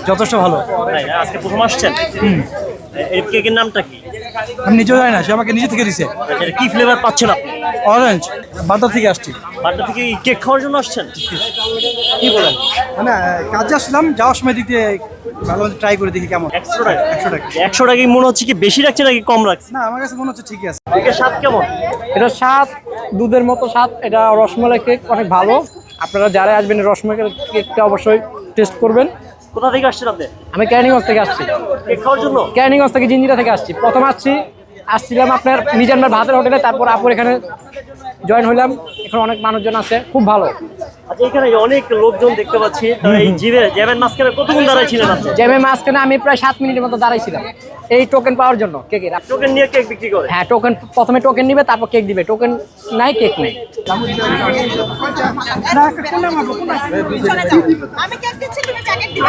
যথেষ্ট ভালো। আজকে প্রথম আসছেন? এই কেকের নামটা কি? আমি নিজেও জানি না, সে আমাকে নিজে থেকে দিছে। কি ফ্লেভার পাচ্ছেন আপনি? অরেঞ্জ। বাড্ডা থেকে আসছি। বাড্ডা থেকে কেক খাওয়ার জন্য আসছেন? কি বলেন? মানে কাজে আসলাম, যাওয়ার সময় দিতে ভালো ট্রাই করে দেখি কেমন। 100 টাকা? 100 টাকা। 100 টাকায় মনে হচ্ছে কি বেশি রাখছে নাকি কম রাখছে? না, আমার কাছে মনে হচ্ছে ঠিকই আছে। কেকের স্বাদ কেমন? এটা স্বাদ দুধের মতো স্বাদ। এটা রসমালাই কেক, অনেক ভালো। আপনারা যারা আসবেন রসমালাই কেকটা অবশ্যই টেস্ট করবেন। কোথা থেকে আসছেন আপনি? আমি ক্যানিগঞ্জ থেকে আসছি। কেক খাওয়ার জন্য? ক্যানিগঞ্জ থেকে, জিঞ্জিরা থেকে আসছি। প্রথম আসছিলাম আপনার মিজানবার ভাতের হোটেলে, তারপর আপুর এখানে জয়েন হইলাম। এখন অনেক মানুষজন আছে, খুব ভালো। আচ্ছা, এখানে অনেক লোকজন দেখতে পাচ্ছি। তো এই জ্যামের মাঝখানে কতক্ষণ দাঁড়াইছিলেন আপনি? জ্যামের মাঝখানে আমি প্রায় 7 মিনিটের মতো দাঁড়াইছিলাম এই টোকেন পাওয়ার জন্য কেকের। টোকেন নিয়ে কেক বিক্রি করে? হ্যাঁ, প্রথমে টোকেন নিবে, তারপর কেক দিবে। টোকেন নাই, কেক নেই। আমি কেক দিচ্ছি, তুমি প্যাকেট দিবে।